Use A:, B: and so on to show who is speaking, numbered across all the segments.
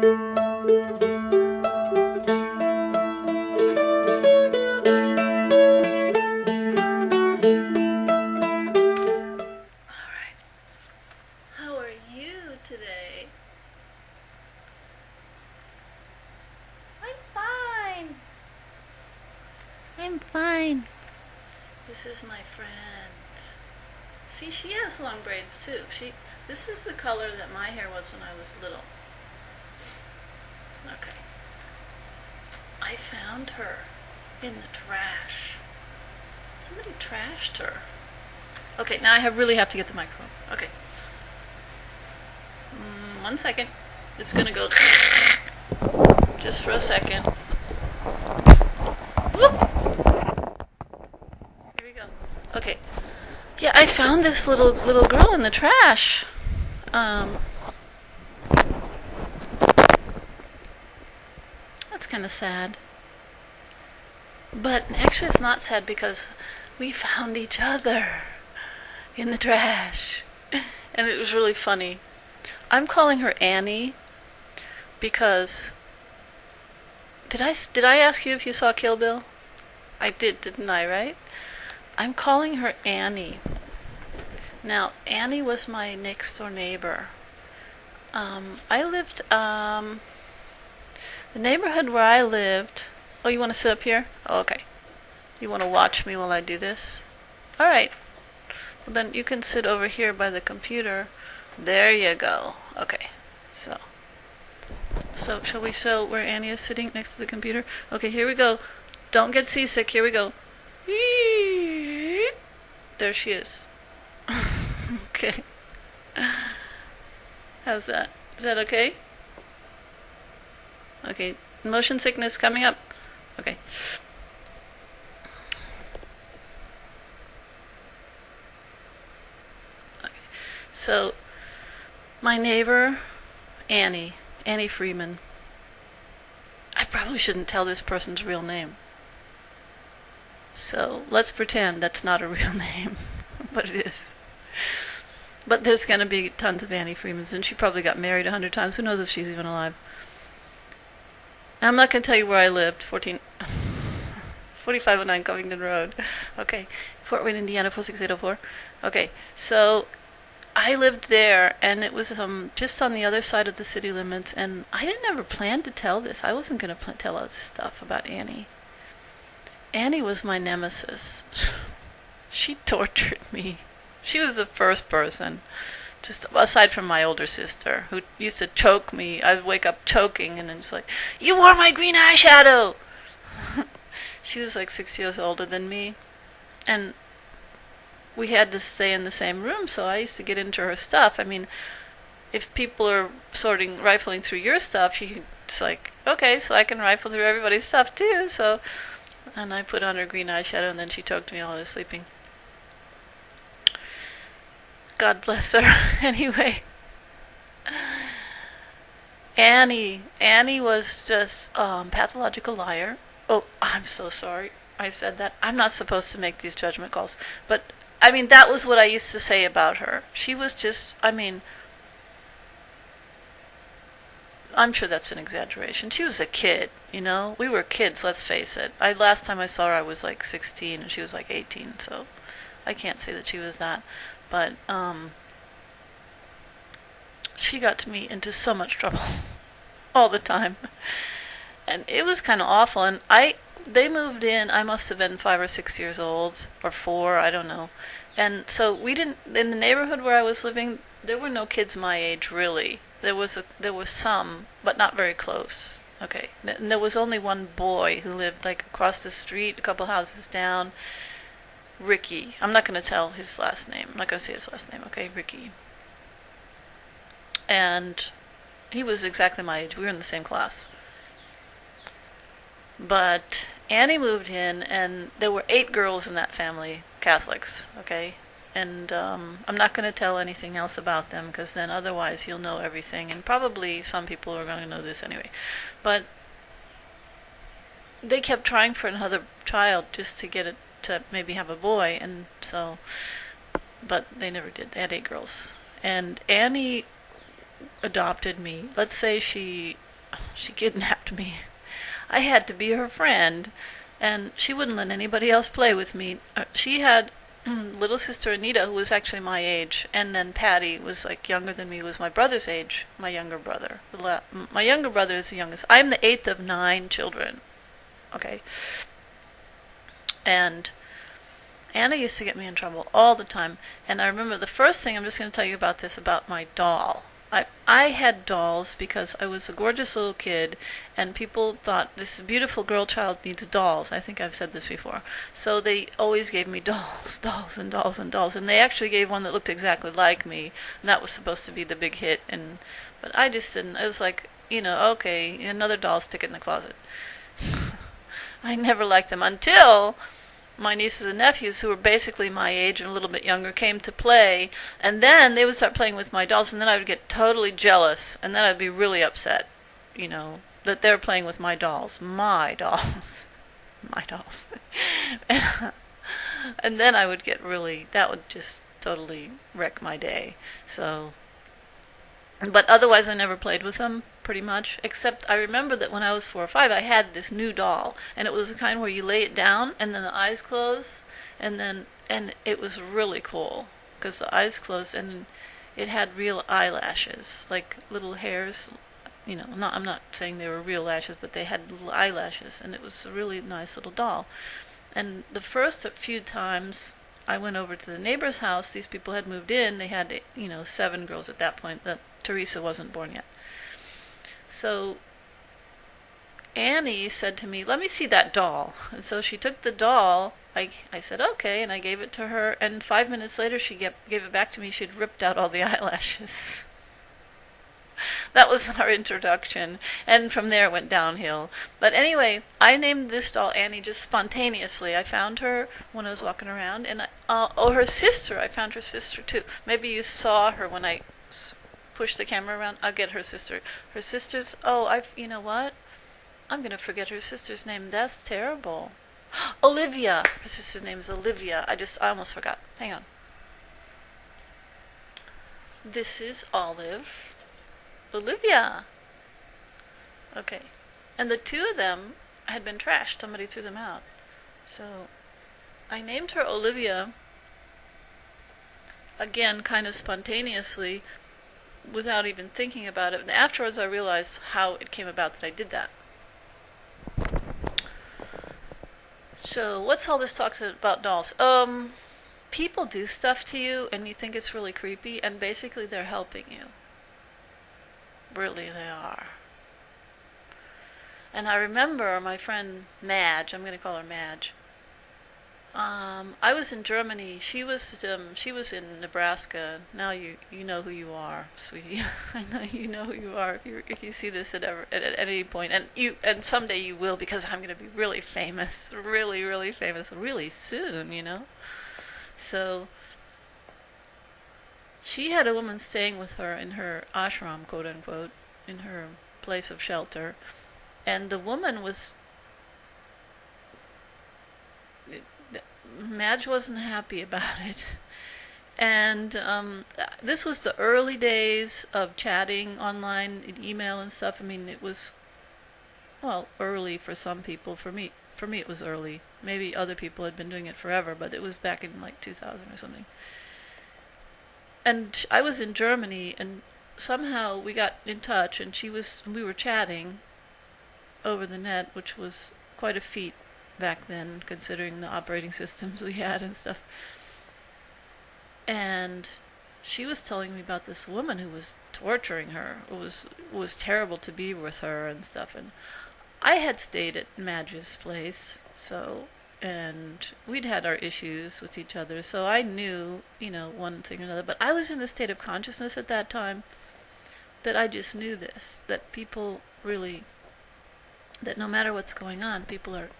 A: Alright. How are you today?
B: I'm fine. I'm fine.
A: This is my friend. See, she has long braids too. This is the color that my hair was when I was little. Okay. I found her in the trash. Somebody trashed her. Okay, now I really have to get the microphone. Okay. 1 second. It's gonna go just for a second. Whoop. Here we go. Okay. Yeah, I found this little girl in the trash. That's kind of sad. But actually it's not sad because we found each other in the trash. And it was really funny. I'm calling her Annie because did I ask you if you saw Kill Bill? I did, didn't I, right? I'm calling her Annie. Now, Annie was my next door neighbor. I lived, the neighborhood where I lived. Oh, you want to sit up here? Oh, okay. You want to watch me while I do this? All right. Well, then you can sit over here by the computer. There you go. Okay. So shall we show where Annie is sitting next to the computer? Okay, here we go. Don't get seasick. Here we go. There she is. Okay. How's that? Is that okay? Okay. Motion sickness coming up. Okay. Okay. So, my neighbor, Annie Freeman. I probably shouldn't tell this person's real name. So, let's pretend that's not a real name. But it is. But there's going to be tons of Annie Freemans, and she probably got married 100 times. Who knows if she's even alive? I'm not going to tell you where I lived. 4509 Covington Road. Okay. Fort Wayne, Indiana, 46804. Okay. So, I lived there, and it was just on the other side of the city limits, and I didn't ever plan to tell this. I wasn't going to tell all this stuff about Annie. Annie was my nemesis. She tortured me. She was the first person, just aside from my older sister, who used to choke me. I'd wake up choking, and it's like, "You wore my green eyeshadow!" She was like 6 years older than me, and we had to stay in the same room, so I used to get into her stuff. I mean, if people are rifling through your stuff, it's like, okay, so I can rifle through everybody's stuff too, so... And I put on her green eyeshadow, and then she choked me while I was sleeping. God bless her. Anyway. Annie was just pathological liar. Oh, I'm so sorry I said that. I'm not supposed to make these judgment calls. But, I mean, that was what I used to say about her. She was just, I mean... I'm sure that's an exaggeration. She was a kid, you know? We were kids, let's face it. Last time I saw her, I was like 16, and she was like 18, so I can't say that she was that. But, she got me into so much trouble all the time. And it was kind of awful. And they moved in, I must have been 5 or 6 years old, or 4, I don't know. And so in the neighborhood where I was living, there were no kids my age, really. There was some, but not very close. Okay. And there was only one boy who lived like across the street, a couple houses down. Ricky. I'm not going to tell his last name. I'm not going to say his last name. Okay, Ricky. And he was exactly my age. We were in the same class. But Annie moved in, and there were 8 girls in that family, Catholics, okay? And I'm not going to tell anything else about them, because then otherwise you'll know everything, and probably some people are going to know this anyway. But they kept trying for another child just to get it to maybe have a boy, and so, but they never did. They had 8 girls. And Annie adopted me. Let's say she She kidnapped me. I had to be her friend, and she wouldn't let anybody else play with me. She had little sister Anita, who was actually my age, and then Patty was like younger than me, was my brother's age, my younger brother. My younger brother is the youngest. I'm the 8th of 9 children. Okay. And Anna used to get me in trouble all the time. And I remember the first thing, I'm just going to tell you about this, about my doll. I had dolls because I was a gorgeous little kid, and people thought this beautiful girl child needs dolls. I think I've said this before. So they always gave me dolls, dolls, and dolls, and dolls. And they actually gave one that looked exactly like me, and that was supposed to be the big hit. But I just didn't. It was like, okay, another doll, stick it in the closet. I never liked them until my nieces and nephews, who were basically my age and a little bit younger, came to play, and then they would start playing with my dolls, and then I would get totally jealous, and then I'd be really upset, that they're playing with my dolls. My dolls. My dolls. And then I would get that would just totally wreck my day. But otherwise I never played with them, pretty much, except I remember that when I was 4 or 5, I had this new doll, and it was the kind where you lay it down, and then the eyes close, and it was really cool, because the eyes closed, and it had real eyelashes, like little hairs, I'm not saying they were real lashes, but they had little eyelashes, and it was a really nice little doll. And the first few times I went over to the neighbor's house, these people had moved in, they had, 7 girls at that point, Teresa wasn't born yet. So Annie said to me, "Let me see that doll." And so she took the doll. I said, "Okay," and I gave it to her. And 5 minutes later, she gave it back to me. She'd ripped out all the eyelashes. That was our introduction. And from there, it went downhill. But anyway, I named this doll Annie just spontaneously. I found her when I was walking around. And her sister. I found her sister, too. Maybe you saw her when I push the camera around. I'll get her sister. Her sister's, you know what? I'm going to forget her sister's name. That's terrible. Olivia. Her sister's name is Olivia. I almost forgot. Hang on. This is Olive. Olivia. Okay. And the two of them had been trashed. Somebody threw them out. So I named her Olivia, again, kind of spontaneously, without even thinking about it. And afterwards I realized how it came about that I did that. So what's all this talk about dolls? People do stuff to you and you think it's really creepy, and basically they're helping you. Really, they are. And I remember my friend Madge, I'm going to call her Madge. I was in Germany. She was in Nebraska. Now you know who you are, sweetie. I know you know who you are if you see this at any point, and someday you will, because I'm going to be really famous, really, really famous, really soon. So she had a woman staying with her in her ashram, quote unquote, in her place of shelter, and the woman was. Madge wasn't happy about it. And this was the early days of chatting online, email and stuff. I mean, it was, early for some people. For me it was early. Maybe other people had been doing it forever, but it was back in like 2000 or something. And I was in Germany, and somehow we got in touch, and we were chatting over the net, which was quite a feat back then, considering the operating systems we had and stuff. And she was telling me about this woman who was torturing her. It was terrible to be with her and stuff. And I had stayed at Madge's place, and we'd had our issues with each other, so I knew, one thing or another. But I was in a state of consciousness at that time that I just knew this, that people really, that no matter what's going on, people are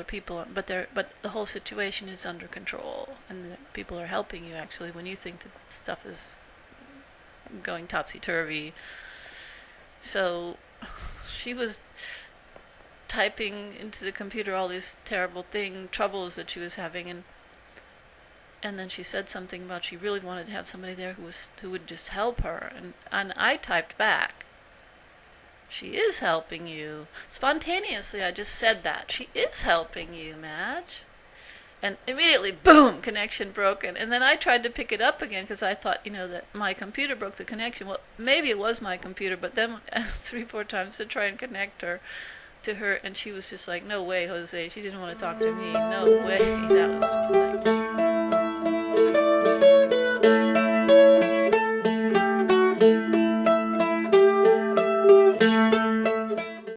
A: people, but the whole situation is under control, and people are helping you actually when you think that stuff is going topsy-turvy. So she was typing into the computer all these terrible troubles that she was having, and then she said something about she really wanted to have somebody there who would just help her, and I typed back. She is helping you. Spontaneously, I just said that. She is helping you, Madge. And immediately, boom, connection broken. And then I tried to pick it up again because I thought, that my computer broke the connection. Well, maybe it was my computer, but then 3-4 times to try and connect her to her, and she was just like, no way, Jose. She didn't want to talk to me. No way. That was just like...